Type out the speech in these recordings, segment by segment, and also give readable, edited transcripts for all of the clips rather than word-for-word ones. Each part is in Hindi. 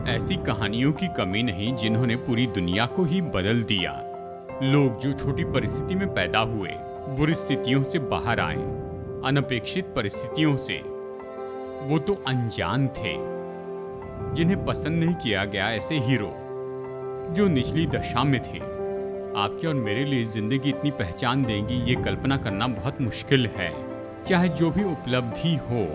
ऐसी कहानियों की कमी नहीं जिन्होंने पूरी दुनिया को ही बदल दिया। लोग जो छोटी परिस्थिति में पैदा हुए, बुरी स्थितियों से बाहर आए, अनपेक्षित परिस्थितियों से, वो तो अनजान थे। जिन्हें पसंद नहीं किया गया ऐसे हीरो जो निचली दशा में थे, आपके और मेरे लिए जिंदगी इतनी पहचान देंगी, ये कल्पना करना बहुत मुश्किल है। चाहे जो भी उपलब्धि हो,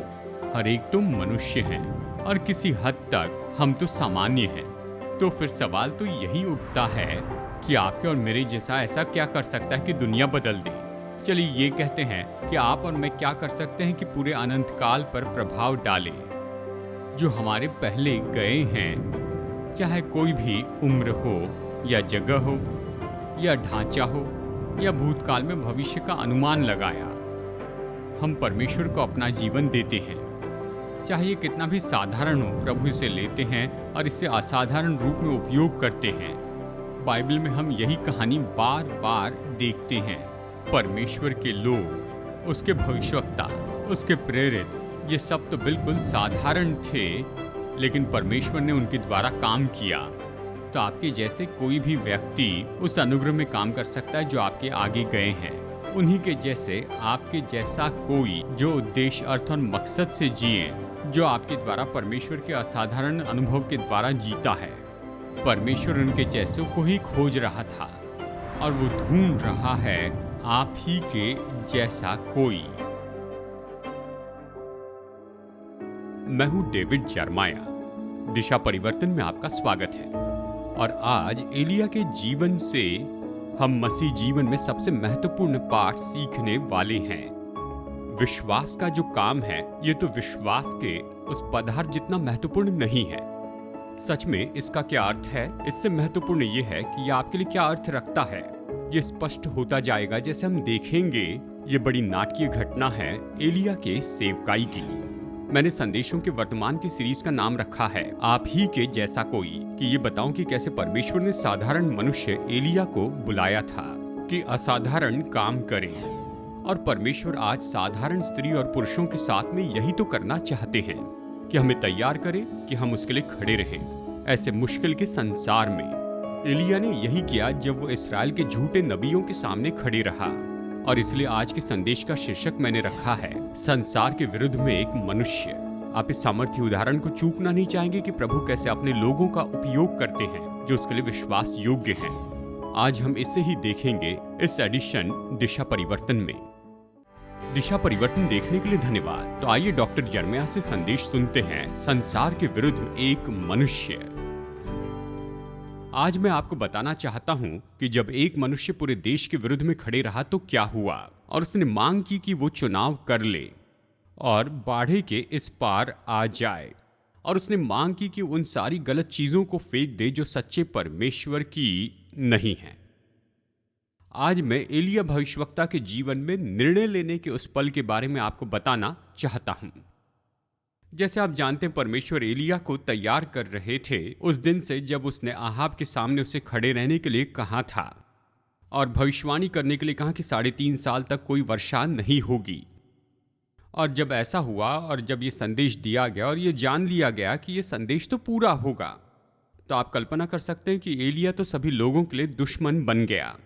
हर एक तो मनुष्य हैं और किसी हद तक हम तो सामान्य हैं। तो फिर सवाल तो यही उठता है कि आपके और मेरे जैसा ऐसा क्या कर सकता है कि दुनिया बदल दे। चलिए ये कहते हैं कि आप और मैं क्या कर सकते हैं कि पूरे अनंत काल पर प्रभाव डालें। जो हमारे पहले गए हैं, चाहे कोई भी उम्र हो या जगह हो या ढांचा हो या भूतकाल में भविष्य का अनुमान लगाया, हम परमेश्वर को अपना जीवन देते हैं। चाहे ये कितना भी साधारण हो, प्रभु इसे लेते हैं और इसे असाधारण रूप में उपयोग करते हैं। बाइबल में हम यही कहानी बार बार देखते हैं। परमेश्वर के लोग, उसके भविष्यवक्ता, उसके प्रेरित, ये सब तो बिल्कुल साधारण थे, लेकिन परमेश्वर ने उनके द्वारा काम किया। तो आपके जैसे कोई भी व्यक्ति उस अनुग्रह में काम कर सकता है जो आपके आगे गए हैं। उन्हीं के जैसे आपके जैसा कोई जो उद्देश्य, अर्थ और मकसद से जिए, जो आपके द्वारा परमेश्वर के असाधारण अनुभव के द्वारा जीता है। परमेश्वर उनके जैसों को ही खोज रहा था और वो ढूंढ रहा है आप ही के जैसा कोई। मैं हूं डेविड जर्माया। दिशा परिवर्तन में आपका स्वागत है। और आज एलिया के जीवन से हम मसीह जीवन में सबसे महत्वपूर्ण पाठ सीखने वाले हैं। विश्वास का जो काम है, ये तो विश्वास के उस पदार्थ जितना महत्वपूर्ण नहीं है। सच में इसका क्या अर्थ है, इससे महत्वपूर्ण ये है कि ये आपके लिए क्या अर्थ रखता है। ये स्पष्ट होता जाएगा जैसे हम देखेंगे। ये बड़ी नाटकीय घटना है एलिया के सेवकाई की। मैंने संदेशों के वर्तमान की सीरीज का नाम रखा है आप ही के जैसा कोई, कि ये बताऊं कि कैसे परमेश्वर ने साधारण मनुष्य एलिया को बुलाया था कि असाधारण काम करे। और परमेश्वर आज साधारण स्त्री और पुरुषों के साथ में यही तो करना चाहते हैं कि हमें तैयार करें कि हम उसके लिए खड़े रहें ऐसे मुश्किल के संसार में। एलिया ने यही किया जब वो इस्राएल के झूठे नबियों के सामने खड़े रहा। और इसलिए आज के संदेश का शीर्षक मैंने रखा है संसार के विरुद्ध में एक मनुष्य। आप इस सामर्थ्य उदाहरण को चूकना नहीं चाहेंगे कि प्रभु कैसे अपने लोगों का उपयोग करते हैं जो उसके लिए विश्वास योग्य हैं। आज हम इसे ही देखेंगे इस एडिशन दिशा परिवर्तन में। दिशा परिवर्तन देखने के लिए धन्यवाद। तो आइए डॉक्टर जर्मया से संदेश सुनते हैं संसार के विरुद्ध एक मनुष्य। आज मैं आपको बताना चाहता हूं कि जब एक मनुष्य पूरे देश के विरुद्ध में खड़े रहा तो क्या हुआ, और उसने मांग की कि वो चुनाव कर ले और बाढ़े के इस पार आ जाए। और उसने मांग की कि उन सारी गलत चीजों को फेंक दे जो सच्चे परमेश्वर की नहीं है। आज मैं एलिया भविष्यवक्ता के जीवन में निर्णय लेने के उस पल के बारे में आपको बताना चाहता हूं। जैसे आप जानते हैं, परमेश्वर एलिया को तैयार कर रहे थे उस दिन से जब उसने आहाब के सामने उसे खड़े रहने के लिए कहा था और भविष्यवाणी करने के लिए कहा कि 3.5 साल तक कोई वर्षा नहीं होगी। और जब ऐसा हुआ और जब ये संदेश दिया गया और ये जान लिया गया कि ये संदेश तो पूरा होगा, तो आप कल्पना कर सकते हैं कि एलिया तो सभी लोगों के लिए दुश्मन बन गया।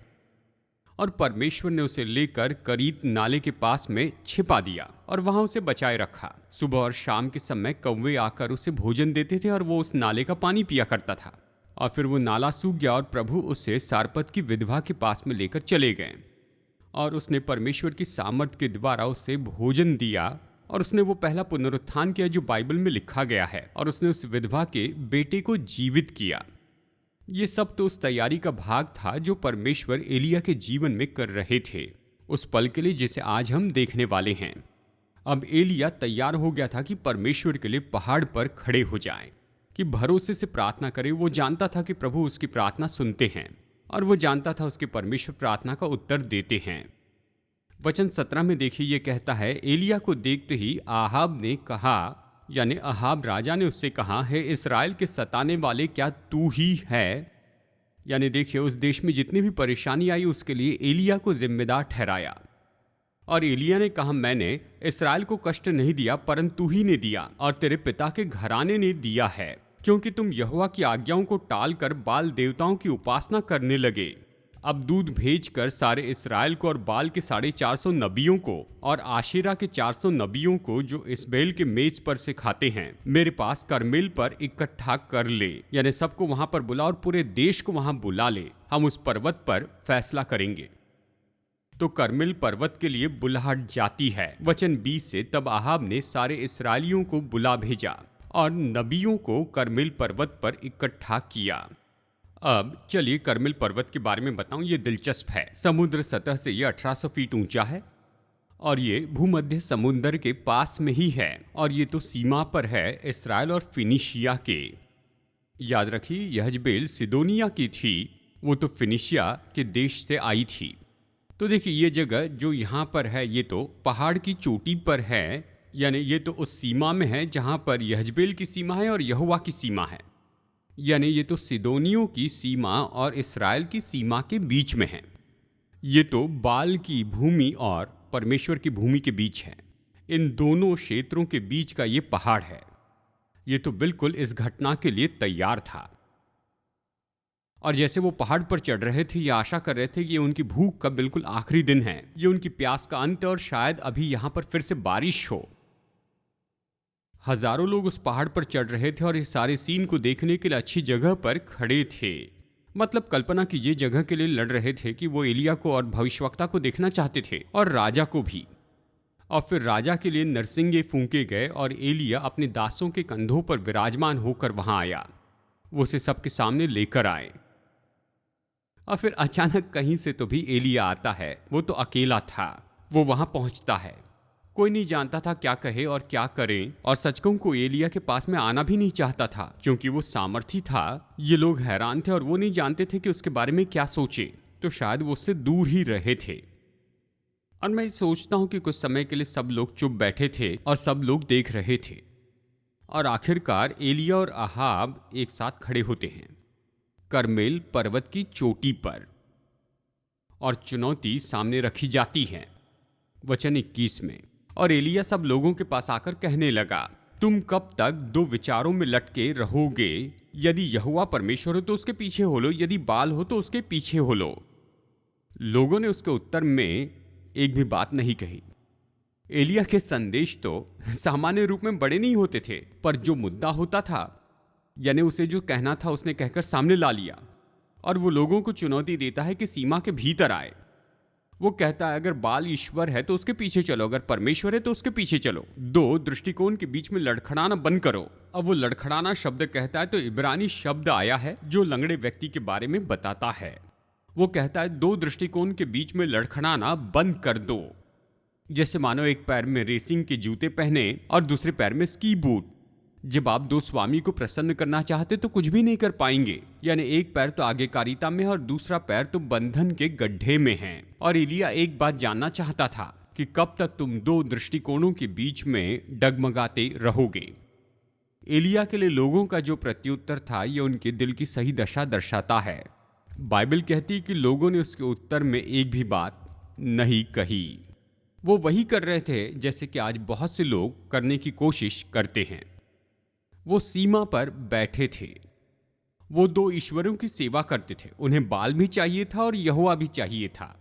और परमेश्वर ने उसे लेकर करीत नाले के पास में छिपा दिया और वहां उसे बचाए रखा। सुबह और शाम के समय कौवे आकर उसे भोजन देते थे और वो उस नाले का पानी पिया करता था। और फिर वो नाला सूख गया और प्रभु उसे सारपत की विधवा के पास में लेकर चले गए और उसने परमेश्वर की सामर्थ के द्वारा उसे भोजन दिया। और उसने वो पहला पुनरुत्थान किया जो बाइबल में लिखा गया है, और उसने उस विधवा के बेटे को जीवित किया। ये सब तो उस तैयारी का भाग था जो परमेश्वर एलिया के जीवन में कर रहे थे उस पल के लिए जिसे आज हम देखने वाले हैं। अब एलिया तैयार हो गया था कि परमेश्वर के लिए पहाड़ पर खड़े हो जाए, कि भरोसे से प्रार्थना करे। वो जानता था कि प्रभु उसकी प्रार्थना सुनते हैं और वो जानता था उसके परमेश्वर प्रार्थना का उत्तर देते हैं। वचन 17 में देखिए, ये कहता है, एलिया को देखते ही आहाब ने कहा, यानी अहाब राजा ने उससे कहा, हे इस्राएल के सताने वाले, क्या तू ही है? यानी देखिए, उस देश में जितनी भी परेशानी आई उसके लिए एलिया को जिम्मेदार ठहराया। और एलिया ने कहा, मैंने इस्राएल को कष्ट नहीं दिया परंतु तू ही ने दिया और तेरे पिता के घराने ने दिया है। क्योंकि तुम यहोवा की आज्ञाओं को टालकर बाल देवताओं की उपासना करने लगे। अब दूत भेजकर सारे इस्राएल को और बाल के 450 नबियों को और आशेरा के 400 नबियों को जो इसबेल के मेज पर से खाते हैं मेरे पास करमेल पर इकट्ठा कर ले, यानी सबको वहां पर बुला और पूरे देश को वहां बुला ले। हम उस पर्वत पर फैसला करेंगे। तो करमेल पर्वत के लिए बुलाहट जाती है। वचन 20 से, तब आहाब ने सारे इस्राएलियों को बुला भेजा और नबियों को करमेल पर्वत पर इकट्ठा किया। अब चलिए करमेल पर्वत के बारे में बताऊं। ये दिलचस्प है। समुद्र सतह से ये 1800 फीट ऊंचा है और ये भूमध्य समुद्र के पास में ही है और ये तो सीमा पर है इस्राएल और फिनिशिया के। याद रखिए यहजबेल सिदोनिया की थी, वो तो फिनिशिया के देश से आई थी। तो देखिए ये जगह जो यहाँ पर है ये तो पहाड़ की चोटी पर है, यानी ये तो उस सीमा में है जहाँ पर यहजबेल की सीमा है और यहोवा की सीमा है। यानी ये तो सिदोनियों की सीमा और इस्राएल की सीमा के बीच में है। ये तो बाल की भूमि और परमेश्वर की भूमि के बीच है। इन दोनों क्षेत्रों के बीच का ये पहाड़ है। ये तो बिल्कुल इस घटना के लिए तैयार था। और जैसे वो पहाड़ पर चढ़ रहे थे, ये आशा कर रहे थे कि ये उनकी भूख का बिल्कुल आखिरी दिन है, ये उनकी प्यास का अंत और शायद अभी यहाँ पर फिर से बारिश हो। हजारों लोग उस पहाड़ पर चढ़ रहे थे और इस सारे सीन को देखने के लिए अच्छी जगह पर खड़े थे। मतलब कल्पना कीजिए, जगह के लिए लड़ रहे थे कि वो एलिया को और भविष्यवक्ता को देखना चाहते थे और राजा को भी। और फिर राजा के लिए नरसिंगे फूंके गए और एलिया अपने दासों के कंधों पर विराजमान होकर वहां आया। वो उसे सबके सामने लेकर आए और फिर अचानक कहीं से तो भी एलिया आता है। वो तो अकेला था। वो वहां पहुंचता है। कोई नहीं जानता था क्या कहे और क्या करें, और सच कहूं को एलिया के पास में आना भी नहीं चाहता था क्योंकि वो सामर्थी था। ये लोग हैरान थे और वो नहीं जानते थे कि उसके बारे में क्या सोचे, तो शायद वो उससे दूर ही रहे थे। और मैं सोचता हूं कि कुछ समय के लिए सब लोग चुप बैठे थे और सब लोग देख रहे थे। और आखिरकार एलिया और आहाब एक साथ खड़े होते हैं करमेल पर्वत की चोटी पर और चुनौती सामने रखी जाती है वचन 21 में। और एलिया सब लोगों के पास आकर कहने लगा, तुम कब तक दो विचारों में लटके रहोगे? यदि यहोवा परमेश्वर हो तो उसके पीछे हो लो, यदि बाल हो तो उसके पीछे हो लो। लोगों ने उसके उत्तर में एक भी बात नहीं कही। एलिया के संदेश तो सामान्य रूप में बड़े नहीं होते थे, पर जो मुद्दा होता था, यानी उसे जो कहना था उसने कहकर सामने ला लिया। और वो लोगों को चुनौती देता है कि सीमा के भीतर आए। वो कहता है अगर बाल ईश्वर है तो उसके पीछे चलो, अगर परमेश्वर है तो उसके पीछे चलो। दो दृष्टिकोण के बीच में लड़खड़ाना बंद करो। अब वो लड़खड़ाना शब्द कहता है तो इब्रानी शब्द आया है जो लंगड़े व्यक्ति के बारे में बताता है। वो कहता है दो दृष्टिकोण के बीच में लड़खड़ाना बंद कर दो। जैसे मानो एक पैर में रेसिंग के जूते पहने और दूसरे पैर में स्की बूट। जब आप दो स्वामी को प्रसन्न करना चाहते तो कुछ भी नहीं कर पाएंगे, यानी एक पैर तो आज्ञाकारिता में है और दूसरा पैर तो बंधन के गड्ढे में है। और एलिया एक बात जानना चाहता था कि कब तक तुम दो दृष्टिकोणों के बीच में डगमगाते रहोगे। एलिया के लिए लोगों का जो प्रत्युत्तर था यह उनके दिल की सही दशा दर्शाता है। बाइबल कहती है कि लोगों ने उसके उत्तर में एक भी बात नहीं कही। वो वही कर रहे थे जैसे कि आज बहुत से लोग करने की कोशिश करते हैं। वो सीमा पर बैठे थे। वो दो ईश्वरों की सेवा करते थे। उन्हें बाल भी चाहिए था और यहोवा भी चाहिए था,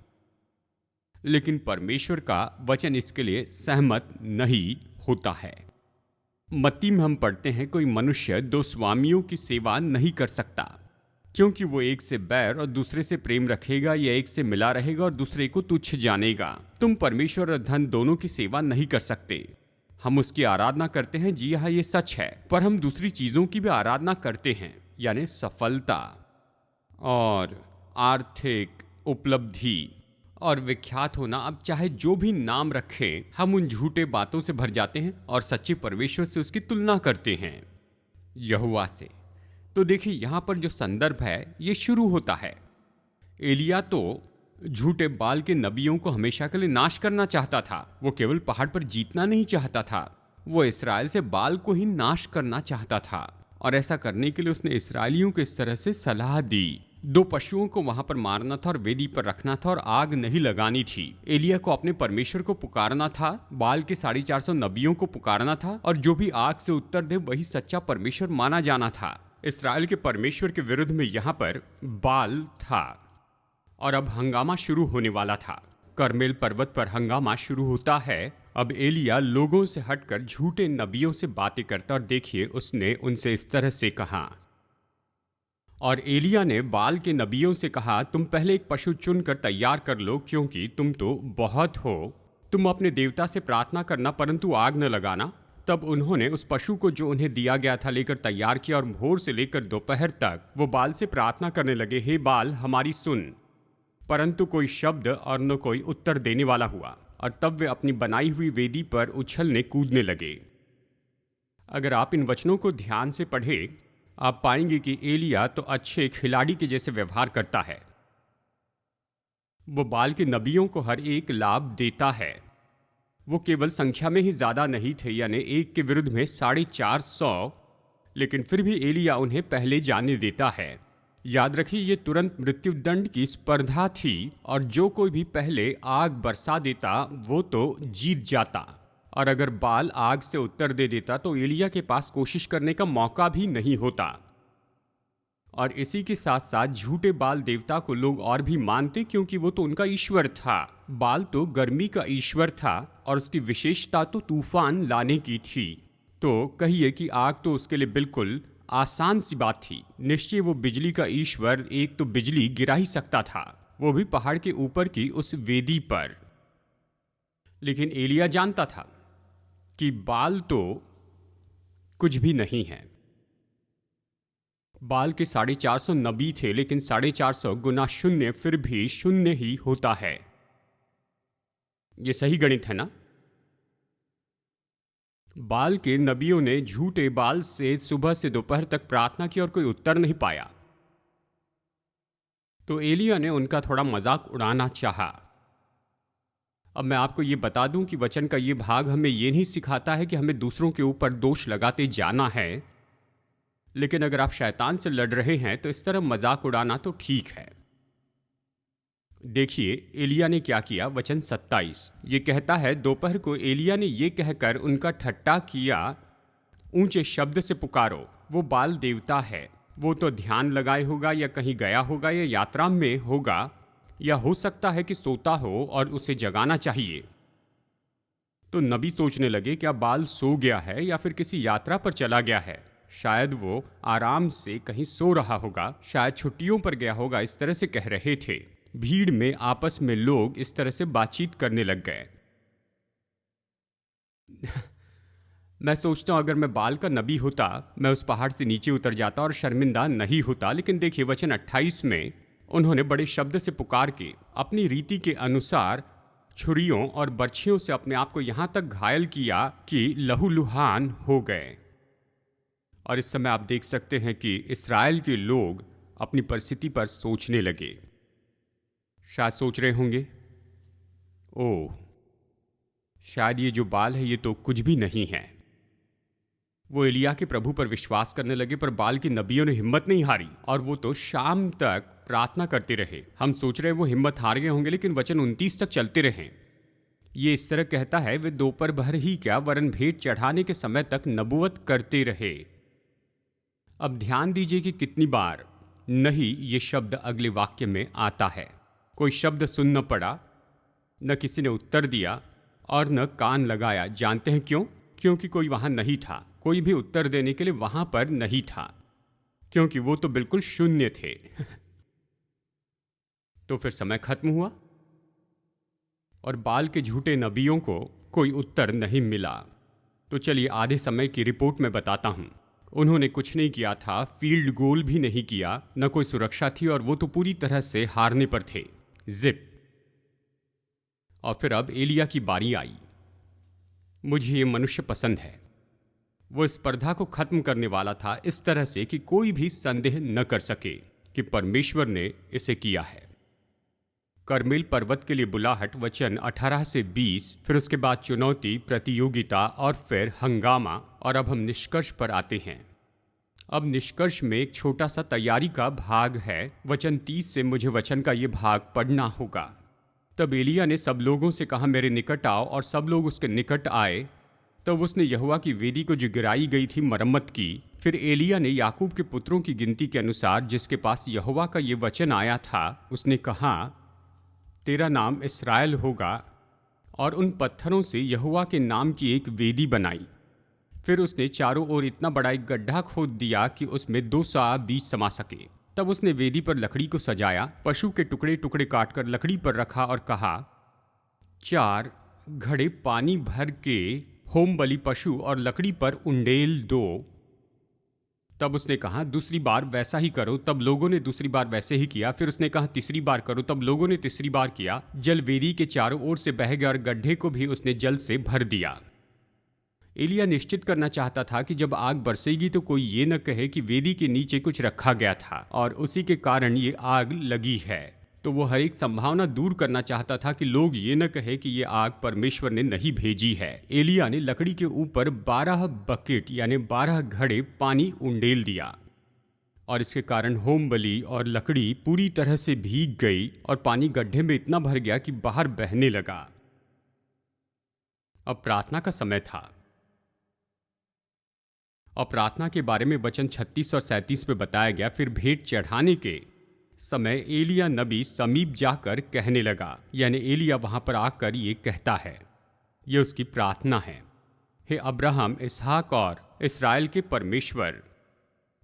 लेकिन परमेश्वर का वचन इसके लिए सहमत नहीं होता है। मत्ती में हम पढ़ते हैं कोई मनुष्य दो स्वामियों की सेवा नहीं कर सकता, क्योंकि वो एक से बैर और दूसरे से प्रेम रखेगा या एक से मिला रहेगा और दूसरे को तुच्छ जानेगा। तुम परमेश्वर और धन दोनों की सेवा नहीं कर सकते। हम उसकी आराधना करते हैं, जी हाँ ये सच है, पर हम दूसरी चीजों की भी आराधना करते हैं, यानी सफलता और आर्थिक उपलब्धि और विख्यात होना। अब चाहे जो भी नाम रखें, हम उन झूठे बातों से भर जाते हैं और सच्चे परमेश्वर से उसकी तुलना करते हैं, यहोवा से। तो देखिए यहां पर जो संदर्भ है ये शुरू होता है। एलिया तो झूठे बाल के नबियों को हमेशा के लिए नाश करना चाहता था। वो केवल पहाड़ पर जीतना नहीं चाहता था, वो इस्राएल से बाल को ही नाश करना चाहता था। और ऐसा करने के लिए उसने इस्राएलियों को इस तरह से सलाह दी। दो पशुओं को वहां पर मारना था और वेदी पर रखना था और आग नहीं लगानी थी। एलिया को अपने परमेश्वर को पुकारना था, बाल के 450 नबियों को पुकारना था और जो भी आग से उत्तर दे वही सच्चा परमेश्वर माना जाना था। इस्राएल के परमेश्वर के विरुद्ध में यहाँ पर बाल था और अब हंगामा शुरू होने वाला था। करमेल पर्वत पर हंगामा शुरू होता है। अब एलिया लोगों से हटकर झूठे नबियों से बातें करता और देखिए उसने उनसे इस तरह से कहा। और एलिया ने बाल के नबियों से कहा, तुम पहले एक पशु चुनकर तैयार कर लो, क्योंकि तुम तो बहुत हो। तुम अपने देवता से प्रार्थना करना परंतु आग न लगाना। तब उन्होंने उस पशु को जो उन्हें दिया गया था लेकर तैयार किया और भोर से लेकर दोपहर तक वो बाल से प्रार्थना करने लगे, हे बाल हमारी सुन। परंतु कोई शब्द और न कोई उत्तर देने वाला हुआ और तब वे अपनी बनाई हुई वेदी पर उछलने कूदने लगे। अगर आप इन वचनों को ध्यान से पढ़ें, आप पाएंगे कि एलिया तो अच्छे खिलाड़ी के जैसे व्यवहार करता है। वो बाल के नबियों को हर एक लाभ देता है। वो केवल संख्या में ही ज्यादा नहीं थे, यानी एक के विरुद्ध में 450, लेकिन फिर भी एलिया उन्हें पहले जाने देता है। याद रखिए, ये तुरंत मृत्युदंड की स्पर्धा थी और जो कोई भी पहले आग बरसा देता वो तो जीत जाता। और अगर बाल आग से उत्तर दे देता तो एलिया के पास कोशिश करने का मौका भी नहीं होता। और इसी के साथ साथ झूठे बाल देवता को लोग और भी मानते, क्योंकि वो तो उनका ईश्वर था। बाल तो गर्मी का ईश्वर था और उसकी विशेषता तो तूफान लाने की थी। तो कहिए कि आग तो उसके लिए बिल्कुल आसान सी बात थी। निश्चय वो बिजली का ईश्वर एक तो बिजली गिरा ही सकता था, वो भी पहाड़ के ऊपर की उस वेदी पर। लेकिन एलिया जानता था कि बाल तो कुछ भी नहीं है। बाल के 450 नबी थे, लेकिन 450 गुना शून्य फिर भी शून्य ही होता है। ये सही गणित है ना? बाल के नबियों ने झूठे बाल से सुबह से दोपहर तक प्रार्थना की और कोई उत्तर नहीं पाया। तो एलिया ने उनका थोड़ा मजाक उड़ाना चाहा। अब मैं आपको ये बता दूं कि वचन का ये भाग हमें ये नहीं सिखाता है कि हमें दूसरों के ऊपर दोष लगाते जाना है, लेकिन अगर आप शैतान से लड़ रहे हैं तो इस तरह मजाक उड़ाना तो ठीक है। देखिए एलिया ने क्या किया। वचन 27 ये कहता है, दोपहर को एलिया ने ये कहकर उनका ठट्टा किया, ऊंचे शब्द से पुकारो। वो बाल देवता है, वो तो ध्यान लगाए होगा या कहीं गया होगा या यात्रा में होगा, या हो सकता है कि सोता हो और उसे जगाना चाहिए। तो नबी सोचने लगे, क्या बाल सो गया है या फिर किसी यात्रा पर चला गया है? शायद वो आराम से कहीं सो रहा होगा, शायद छुट्टियों पर गया होगा। इस तरह से कह रहे थे। भीड़ में आपस में लोग इस तरह से बातचीत करने लग गए। मैं सोचता हूं अगर मैं बाल का नबी होता, मैं उस पहाड़ से नीचे उतर जाता और शर्मिंदा नहीं होता। लेकिन देखिए वचन 28 में उन्होंने बड़े शब्द से पुकार के अपनी रीति के अनुसार छुरियों और बर्छियों से अपने आप को यहां तक घायल किया कि लहूलुहान हो गए। और इस समय आप देख सकते हैं कि इस्राएल के लोग अपनी परिस्थिति पर सोचने लगे। शायद सोच रहे होंगे, ओह शायद ये जो बाल है ये तो कुछ भी नहीं है। वो एलिया के प्रभु पर विश्वास करने लगे, पर बाल की नबियों ने हिम्मत नहीं हारी और वो तो शाम तक प्रार्थना करते रहे। हम सोच रहे हैं वो हिम्मत हार गए होंगे, लेकिन वचन 29 तक चलते रहे। ये इस तरह कहता है, वे दोपहर भर ही क्या वरन भेंट चढ़ाने के समय तक नबुवत करते रहे। अब ध्यान दीजिए कि कितनी बार नहीं ये शब्द अगले वाक्य में आता है। कोई शब्द सुन न पड़ा, न किसी ने उत्तर दिया और न कान लगाया। जानते हैं क्यों? क्योंकि कोई वहां नहीं था। कोई भी उत्तर देने के लिए वहां पर नहीं था, क्योंकि वो तो बिल्कुल शून्य थे। तो फिर समय खत्म हुआ और बाल के झूठे नबियों को कोई उत्तर नहीं मिला। तो चलिए आधे समय की रिपोर्ट में बताता हूं। उन्होंने कुछ नहीं किया था, फील्ड गोल भी नहीं किया, न कोई सुरक्षा थी और वो तो पूरी तरह से हारने पर थे। जिप। और फिर अब एलिया की बारी आई। मुझे ये मनुष्य पसंद है। वो स्पर्धा को खत्म करने वाला था इस तरह से कि कोई भी संदेह न कर सके कि परमेश्वर ने इसे किया है। करमेल पर्वत के लिए बुलाहट, वचन 18 से 20, फिर उसके बाद चुनौती, प्रतियोगिता और फिर हंगामा। और अब हम निष्कर्ष पर आते हैं। अब निष्कर्ष में एक छोटा सा तैयारी का भाग है। वचन 30 से मुझे वचन का ये भाग पढ़ना होगा। तब एलिय्याह ने सब लोगों से कहा, मेरे निकट आओ, और सब लोग उसके निकट आए। तब उसने यहोवा की वेदी को जो गिराई गई थी मरम्मत की। फिर एलिय्याह ने याकूब के पुत्रों की गिनती के अनुसार जिसके पास यहोवा का ये वचन आया था, उसने कहा, तेरा नाम इस्राएल होगा, और उन पत्थरों से यहोवा के नाम की एक वेदी बनाई। फिर उसने चारों ओर इतना बड़ा एक गड्ढा खोद दिया कि उसमें 2 सआ बीज समा सके। तब उसने वेदी पर लकड़ी को सजाया, पशु के टुकड़े टुकड़े काटकर लकड़ी पर रखा और कहा, 4 घड़े पानी भर के होम बलि पशु और लकड़ी पर उंडेल दो। तब उसने कहा, दूसरी बार वैसा ही करो। तब लोगों ने दूसरी बार वैसे ही किया। फिर उसने कहा, तीसरी बार करो। तब लोगों ने तीसरी बार किया। जल वेदी के चारों ओर से बह गया और गड्ढे को भी उसने जल से भर दिया। एलिय्याह निश्चित करना चाहता था कि जब आग बरसेगी तो कोई ये न कहे कि वेदी के नीचे कुछ रखा गया था और उसी के कारण ये आग लगी है। तो वो हर एक संभावना दूर करना चाहता था कि लोग ये न कहे कि ये आग परमेश्वर ने नहीं भेजी है। एलिय्याह ने लकड़ी के ऊपर 12 बकेट यानी 12 घड़े पानी उंडेल दिया, और इसके कारण होम बलि और लकड़ी पूरी तरह से भीग गई और पानी गड्ढे में इतना भर गया कि बाहर बहने लगा। अब प्रार्थना का समय था, और प्रार्थना के बारे में वचन 36 और 37 में बताया गया। फिर भेंट चढ़ाने के समय एलिय्याह नबी समीप जाकर कहने लगा, यानी एलिय्याह वहां पर आकर ये कहता है, ये उसकी प्रार्थना है, हे अब्राहम, इसहाक और इस्राएल के परमेश्वर,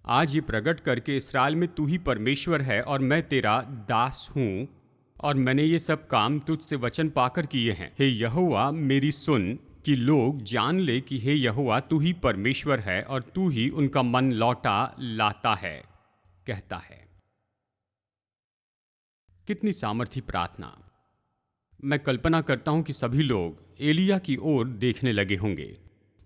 आज ये प्रकट करके इस्राएल में तू ही परमेश्वर है और मैं तेरा दास हूँ, और मैंने ये सब काम तुझसे वचन पाकर किए हैं। हे यहोवा, मेरी सुन, कि लोग जान ले कि हे यहोवा, तू ही परमेश्वर है और तू ही उनका मन लौटा लाता है, कहता है। कितनी सामर्थी प्रार्थना। मैं कल्पना करता हूं कि सभी लोग एलिय्याह की ओर देखने लगे होंगे।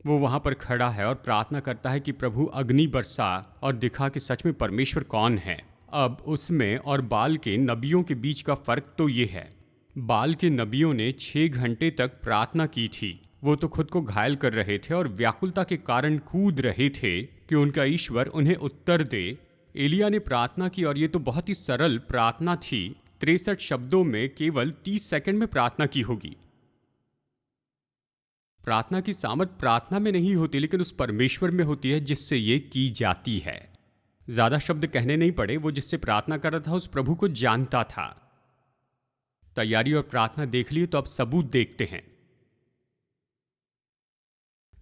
वो वहां पर खड़ा है और प्रार्थना करता है कि प्रभु अग्नि बरसा और दिखा कि सच में परमेश्वर कौन है। अब उसमें और बाल के नबियों के बीच का फर्क तो ये है, बाल के नबियों ने 6 घंटे तक प्रार्थना की थी। वो तो खुद को घायल कर रहे थे और व्याकुलता के कारण कूद रहे थे कि उनका ईश्वर उन्हें उत्तर दे। एलिय्याह ने प्रार्थना की और ये तो बहुत ही सरल प्रार्थना थी। 63 शब्दों में केवल 30 सेकंड में प्रार्थना की होगी। प्रार्थना की सामर्थ प्रार्थना में नहीं होती, लेकिन उस परमेश्वर में होती है जिससे ये की जाती है। ज्यादा शब्द कहने नहीं पड़े, वो जिससे प्रार्थना कर रहा था उस प्रभु को जानता था। तैयारी और प्रार्थना देख लिए, तो अब सबूत देखते हैं।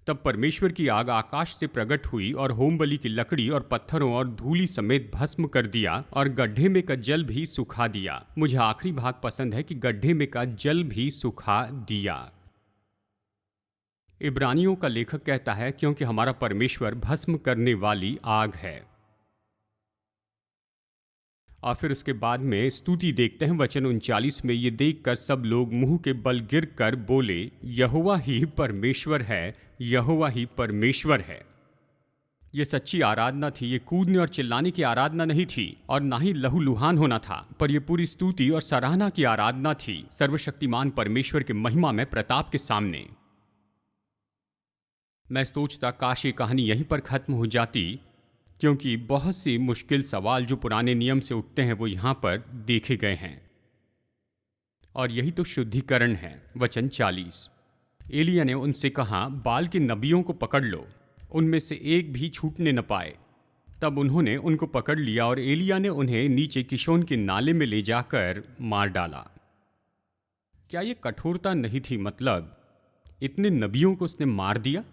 तब परमेश्वर की आग आकाश से प्रकट हुई और होम बलि की लकड़ी और पत्थरों और धूलि समेत भस्म कर दिया और गड्ढे में का जल भी सुखा दिया। मुझे आखिरी भाग पसंद है कि गड्ढे में का जल भी सुखा दिया। इब्रानियों का लेखक कहता है, क्योंकि हमारा परमेश्वर भस्म करने वाली आग है। और फिर उसके बाद में स्तुति देखते हैं। वचन 39 में ये देखकर सब लोग मुंह के बल गिर कर बोले, यहोवा ही परमेश्वर है, यहोवा ही परमेश्वर है। ये सच्ची आराधना थी। ये कूदने और चिल्लाने की आराधना नहीं थी और ना ही लहूलुहान होना था, पर यह पूरी स्तुति और सराहना की आराधना थी सर्वशक्तिमान परमेश्वर के महिमा में प्रताप के सामने। मैं सोचता काश ये कहानी यहीं पर खत्म हो जाती, क्योंकि बहुत सी मुश्किल सवाल जो पुराने नियम से उठते हैं वो यहाँ पर देखे गए हैं, और यही तो शुद्धिकरण है। वचन 40, एलिय्याह ने उनसे कहा, बाल के नबियों को पकड़ लो, उनमें से एक भी छूटने न पाए। तब उन्होंने उनको पकड़ लिया और एलिय्याह ने उन्हें नीचे किशोन के नाले में ले जाकर मार डाला। क्या ये कठोरता नहीं थी? मतलब इतने नबियों को उसने मार दिया?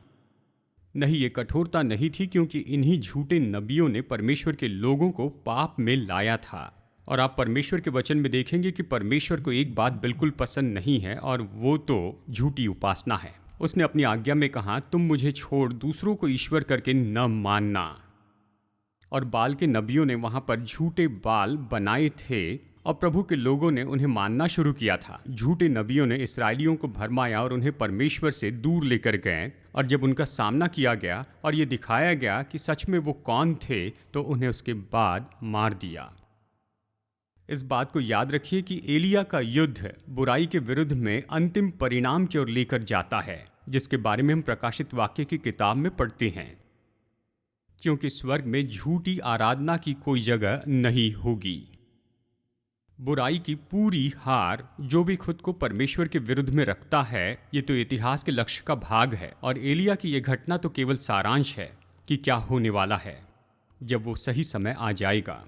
नहीं, ये कठोरता नहीं थी, क्योंकि इन्हीं झूठे नबियों ने परमेश्वर के लोगों को पाप में लाया था। और आप परमेश्वर के वचन में देखेंगे कि परमेश्वर को एक बात बिल्कुल पसंद नहीं है, और वो तो झूठी उपासना है। उसने अपनी आज्ञा में कहा, तुम मुझे छोड़ दूसरों को ईश्वर करके न मानना। और बाल के नबियों ने वहां पर झूठे बाल बनाए थे और प्रभु के लोगों ने उन्हें मानना शुरू किया था। झूठे नबियों ने इस्राएलियों को भरमाया और उन्हें परमेश्वर से दूर लेकर गए, और जब उनका सामना किया गया और ये दिखाया गया कि सच में वो कौन थे, तो उन्हें उसके बाद मार दिया। इस बात को याद रखिए कि एलिय्याह का युद्ध बुराई के विरुद्ध में अंतिम परिणाम की ओर लेकर जाता है, जिसके बारे में हम प्रकाशित वाक्य की किताब में पढ़ते हैं। क्योंकि स्वर्ग में झूठी आराधना की कोई जगह नहीं होगी। बुराई की पूरी हार जो भी खुद को परमेश्वर के विरुद्ध में रखता है, ये तो इतिहास के लक्ष्य का भाग है। और एलिया की यह घटना तो केवल सारांश है कि क्या होने वाला है जब वो सही समय आ जाएगा।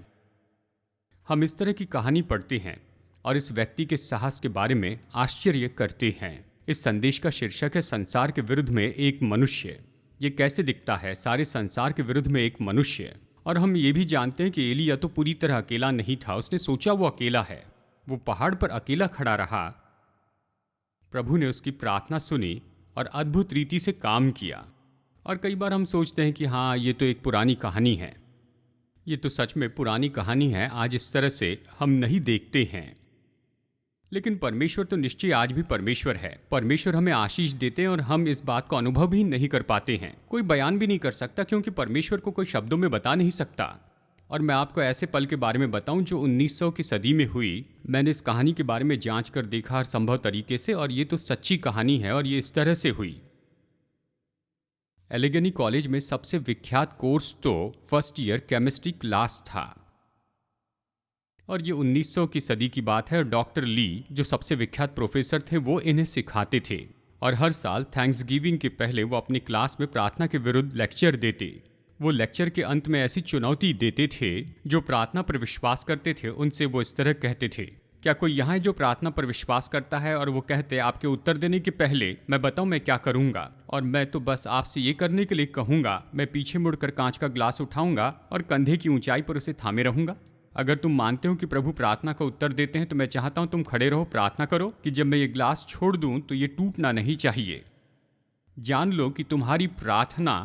हम इस तरह की कहानी पढ़ते हैं और इस व्यक्ति के साहस के बारे में आश्चर्य करते हैं। इस संदेश का शीर्षक है संसार के विरुद्ध में एक मनुष्य। ये कैसे दिखता है, सारे संसार के विरुद्ध में एक मनुष्य। और हम ये भी जानते हैं कि एलिया तो पूरी तरह अकेला नहीं था। उसने सोचा वो अकेला है, वो पहाड़ पर अकेला खड़ा रहा। प्रभु ने उसकी प्रार्थना सुनी और अद्भुत रीति से काम किया। और कई बार हम सोचते हैं कि हाँ, ये तो एक पुरानी कहानी है। ये तो सच में पुरानी कहानी है, आज इस तरह से हम नहीं देखते हैं। लेकिन परमेश्वर तो निश्चय आज भी परमेश्वर है। परमेश्वर हमें आशीष देते हैं और हम इस बात का अनुभव भी नहीं कर पाते हैं। कोई बयान भी नहीं कर सकता, क्योंकि परमेश्वर को कोई शब्दों में बता नहीं सकता। और मैं आपको ऐसे पल के बारे में बताऊं जो 1900 की सदी में हुई। मैंने इस कहानी के बारे में जांच कर देखा हर संभव तरीके से, और ये तो सच्ची कहानी है। और ये इस तरह से हुई। एलेगनी कॉलेज में सबसे विख्यात कोर्स तो फर्स्ट ईयर केमिस्ट्री क्लास था। और ये 1900 की सदी की बात है। और डॉक्टर ली, जो सबसे विख्यात प्रोफेसर थे, वो इन्हें सिखाते थे। और हर साल थैंक्स गिविंग के पहले वो अपनी क्लास में प्रार्थना के विरुद्ध लेक्चर देते। वो लेक्चर के अंत में ऐसी चुनौती देते थे, जो प्रार्थना पर विश्वास करते थे उनसे वो इस तरह कहते थे, क्या कोई यहाँ है जो प्रार्थना पर विश्वास करता है? और वो कहते, आपके उत्तर देने के पहले मैं बताऊं मैं क्या करूंगा। और मैं तो बस आपसे ये करने के लिए कहूंगा, मैं पीछे मुड़कर कांच का ग्लास उठाऊंगा और कंधे की ऊंचाई पर उसे थामे रहूंगा। अगर तुम मानते हो कि प्रभु प्रार्थना का उत्तर देते हैं, तो मैं चाहता हूं तुम खड़े रहो, प्रार्थना करो कि जब मैं ये ग्लास छोड़ दूं तो ये टूटना नहीं चाहिए। जान लो कि तुम्हारी प्रार्थना,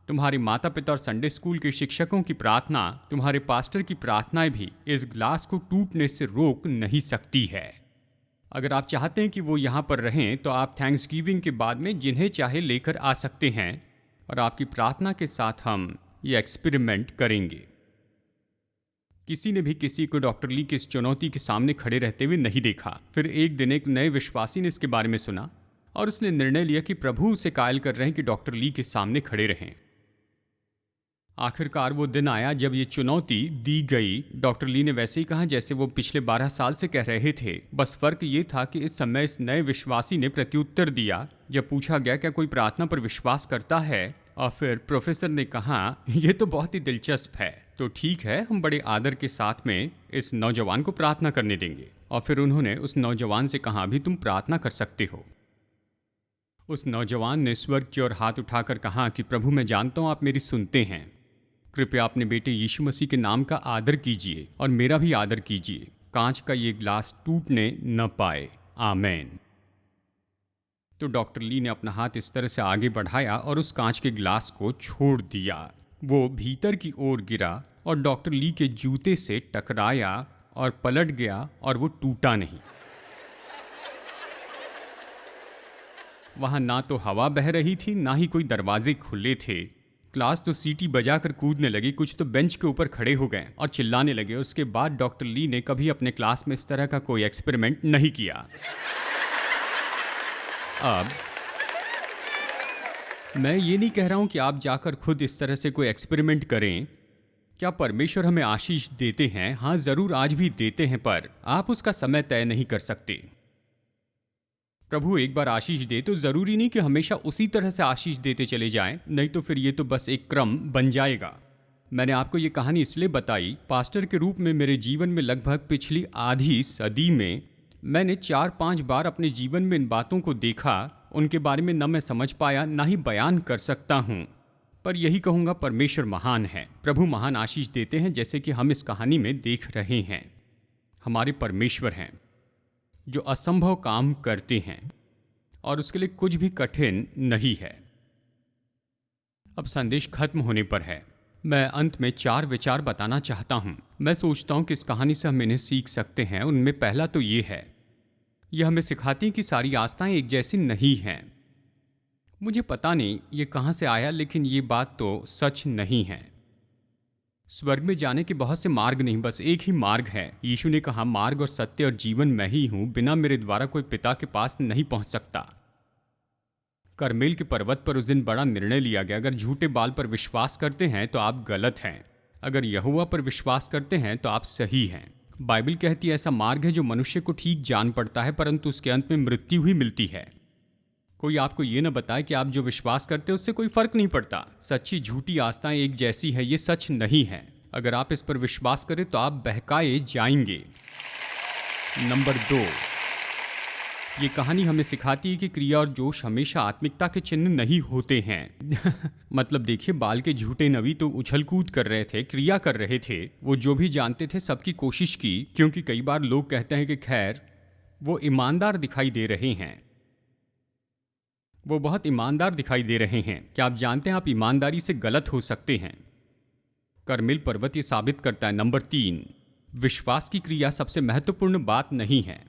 तुम्हारे माता पिता और संडे स्कूल के शिक्षकों की प्रार्थना, तुम्हारे पास्टर की प्रार्थनाएं भी इस ग्लास को टूटने से रोक नहीं सकती है। अगर आप चाहते हैं कि वो यहाँ पर रहें, तो आप थैंक्स गिविंग के बाद में जिन्हें चाहे लेकर आ सकते हैं, और आपकी प्रार्थना के साथ हम ये एक्सपेरिमेंट करेंगे। किसी ने भी किसी को डॉक्टर ली की इस चुनौती के सामने खड़े रहते हुए नहीं देखा। फिर एक दिन एक नए विश्वासी ने इसके बारे में सुना और उसने निर्णय लिया कि प्रभु उसे कायल कर रहे हैं कि डॉक्टर ली के सामने खड़े रहें। आखिरकार वो दिन आया जब ये चुनौती दी गई। डॉक्टर ली ने वैसे ही कहा जैसे वो पिछले 12 साल से कह रहे थे। बस फर्क ये था कि इस समय इस नए विश्वासी ने प्रत्युत्तर दिया जब पूछा गया क्या कोई प्रार्थना पर विश्वास करता है। और फिर प्रोफेसर ने कहा, यह तो बहुत ही दिलचस्प है, तो ठीक है, हम बड़े आदर के साथ में इस नौजवान को प्रार्थना करने देंगे। और फिर उन्होंने उस नौजवान से कहा, अभी तुम प्रार्थना कर सकते हो। उस नौजवान ने स्वर्ग की ओर हाथ उठाकर कहा कि प्रभु, मैं जानता हूं आप मेरी सुनते हैं। कृपया अपने बेटे यीशु मसीह के नाम का आदर कीजिए और मेरा भी आदर कीजिए। कांच का ये ग्लास टूटने न पाए। आमेन। तो डॉक्टर ली ने अपना हाथ इस तरह से आगे बढ़ाया और उस कांच के ग्लास को छोड़ दिया। वो भीतर की ओर गिरा और डॉक्टर ली के जूते से टकराया और पलट गया, और वो टूटा नहीं। वहां ना तो हवा बह रही थी, ना ही कोई दरवाजे खुले थे। क्लास तो सीटी बजाकर कूदने लगी, कुछ तो बेंच के ऊपर खड़े हो गए और चिल्लाने लगे। उसके बाद डॉक्टर ली ने कभी अपने क्लास में इस तरह का कोई एक्सपेरिमेंट नहीं किया। अब मैं ये नहीं कह रहा हूं कि आप जाकर खुद इस तरह से कोई एक्सपेरिमेंट करें। क्या परमेश्वर हमें आशीष देते हैं? हाँ, जरूर आज भी देते हैं, पर आप उसका समय तय नहीं कर सकते। प्रभु एक बार आशीष दे तो जरूरी नहीं कि हमेशा उसी तरह से आशीष देते चले जाएं, नहीं तो फिर ये तो बस एक क्रम बन जाएगा। मैंने आपको ये कहानी इसलिए बताई, पास्टर के रूप में मेरे जीवन में लगभग पिछली आधी सदी में मैंने 4-5 बार अपने जीवन में इन बातों को देखा। उनके बारे में न मैं समझ पाया, ना ही बयान कर सकता हूँ, पर यही कहूँगा, परमेश्वर महान है। प्रभु महान आशीष देते हैं, जैसे कि हम इस कहानी में देख रहे हैं। हमारे परमेश्वर हैं जो असंभव काम करते हैं और उसके लिए कुछ भी कठिन नहीं है। अब संदेश खत्म होने पर है। मैं अंत में 4 विचार बताना चाहता हूं। मैं सोचता हूं कि इस कहानी से हम इन्हें सीख सकते हैं। उनमें पहला तो ये है, यह हमें सिखाती है कि सारी आस्थाएं एक जैसी नहीं हैं। मुझे पता नहीं ये कहां से आया, लेकिन ये बात तो सच नहीं है। स्वर्ग में जाने के बहुत से मार्ग नहीं, बस एक ही मार्ग है। यीशु ने कहा, मार्ग और सत्य और जीवन मैं ही हूं, बिना मेरे द्वारा कोई पिता के पास नहीं पहुंच सकता। करमेल के पर्वत पर उस दिन बड़ा निर्णय लिया गया। अगर झूठे बाल पर विश्वास करते हैं तो आप गलत हैं, अगर यहोवा पर विश्वास करते हैं तो आप सही हैं। बाइबल कहती है ऐसा मार्ग है जो मनुष्य को ठीक जान पड़ता है, परंतु उसके अंत में मृत्यु ही मिलती है। कोई आपको ये न बताए कि आप जो विश्वास करते हैं उससे कोई फर्क नहीं पड़ता। सच्ची झूठी आस्थाएं एक जैसी है, ये सच नहीं है। अगर आप इस पर विश्वास करें तो आप बहकाए जाएंगे। नंबर 2, ये कहानी हमें सिखाती है कि क्रिया और जोश हमेशा आत्मिकता के चिन्ह नहीं होते हैं। मतलब देखिए, बाल के झूठे नबी तो उछल कूद कर रहे थे, क्रिया कर रहे थे, वो जो भी जानते थे सबकी कोशिश की, क्योंकि कई बार लोग कहते हैं कि खैर वो ईमानदार दिखाई दे रहे हैं, वो बहुत ईमानदार दिखाई दे रहे हैं। क्या आप जानते हैं आप ईमानदारी से गलत हो सकते हैं? करमेल पर्वत ये साबित करता है। नंबर 3, विश्वास की क्रिया सबसे महत्वपूर्ण बात नहीं है।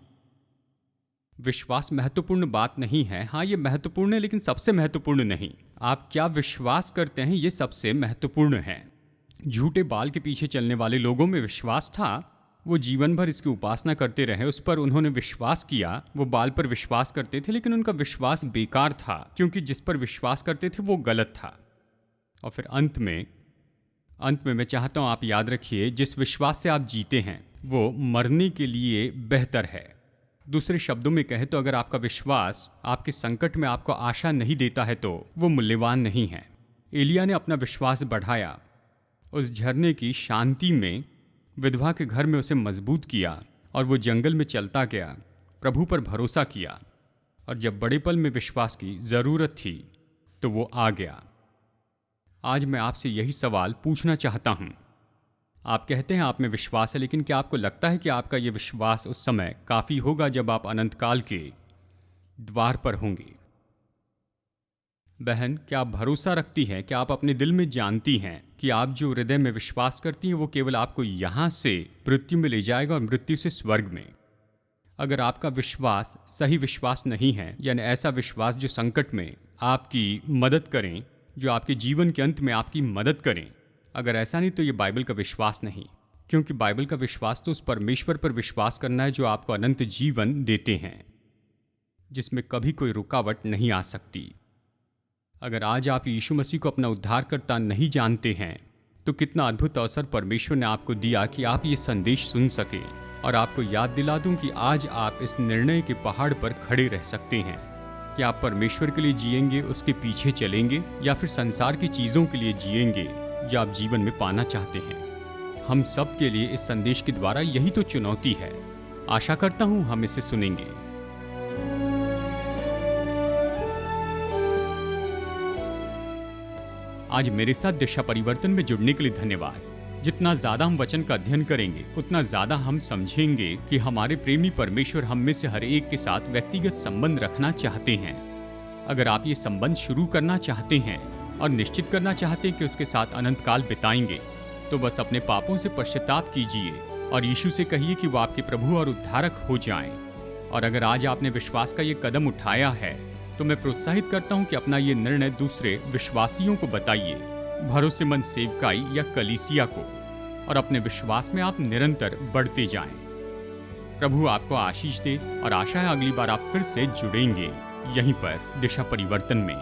विश्वास महत्वपूर्ण बात नहीं है। हाँ, ये महत्वपूर्ण है, लेकिन सबसे महत्वपूर्ण नहीं। आप क्या विश्वास करते हैं ये सबसे महत्वपूर्ण है। झूठे बाल के पीछे चलने वाले लोगों में विश्वास था, वो जीवन भर इसकी उपासना करते रहे, उस पर उन्होंने विश्वास किया, वो बाल पर विश्वास करते थे, लेकिन उनका विश्वास बेकार था, क्योंकि जिस पर विश्वास करते थे वो गलत था। और फिर अंत में मैं चाहता हूं आप याद रखिए, जिस विश्वास से आप जीते हैं वो मरने के लिए बेहतर है। दूसरे शब्दों में कहें तो अगर आपका विश्वास आपके संकट में आपको आशा नहीं देता है तो वो मूल्यवान नहीं है। एलिया ने अपना विश्वास बढ़ाया, उस झरने की शांति में विधवा के घर में उसे मजबूत किया, और वो जंगल में चलता गया, प्रभु पर भरोसा किया, और जब बड़े पल में विश्वास की ज़रूरत थी तो वो आ गया। आज मैं आपसे यही सवाल पूछना चाहता हूँ। आप कहते हैं आप में विश्वास है, लेकिन क्या आपको लगता है कि आपका ये विश्वास उस समय काफ़ी होगा जब आप अनंत काल के द्वार पर होंगे? बहन, क्या आप भरोसा रखती हैं? क्या आप अपने दिल में जानती हैं कि आप जो हृदय में विश्वास करती हैं वो केवल आपको यहाँ से मृत्यु में ले जाएगा और मृत्यु से स्वर्ग में? अगर आपका विश्वास सही विश्वास नहीं है, यानी ऐसा विश्वास जो संकट में आपकी मदद करें, जो आपके जीवन के अंत में आपकी मदद करें, अगर ऐसा नहीं तो ये बाइबल का विश्वास नहीं। क्योंकि बाइबल का विश्वास तो उस परमेश्वर पर विश्वास करना है जो आपको अनंत जीवन देते हैं, जिसमें कभी कोई रुकावट नहीं आ सकती। अगर आज आप यीशु मसीह को अपना उद्धारकर्ता नहीं जानते हैं तो कितना अद्भुत अवसर परमेश्वर ने आपको दिया कि आप ये संदेश सुन सकें। और आपको याद दिला दूं कि आज आप इस निर्णय के पहाड़ पर खड़े रह सकते हैं कि आप परमेश्वर के लिए जिएंगे, उसके पीछे चलेंगे, या फिर संसार की चीज़ों के लिए जिएंगे जो आप जीवन में पाना चाहते हैं। हम सब के लिए इस संदेश के द्वारा यही तो चुनौती है। आशा करता हूं हम इसे सुनेंगे। आज मेरे साथ दिशा परिवर्तन में जुड़ने के लिए धन्यवाद। जितना ज्यादा हम वचन का अध्ययन करेंगे उतना ज्यादा हम समझेंगे कि हमारे प्रेमी परमेश्वर हम में से हर एक के साथ व्यक्तिगत संबंध रखना चाहते हैं। अगर आप ये संबंध शुरू करना चाहते हैं और निश्चित करना चाहते हैं कि उसके साथ अनंत काल बिताएंगे, तो बस अपने पापों से पश्चाताप कीजिए और यीशु से कहिए कि वो आपके प्रभु और उद्धारक हो जाएं। और अगर आज आपने विश्वास का ये कदम उठाया है तो मैं प्रोत्साहित करता हूं कि अपना ये निर्णय दूसरे विश्वासियों को बताइए, भरोसेमंद सेवकाई या कलीसिया को, और अपने विश्वास में आप निरंतर बढ़ते जाएं। प्रभु आपको आशीष दे और आशा है अगली बार आप फिर से जुड़ेंगे यहीं पर दिशा परिवर्तन में।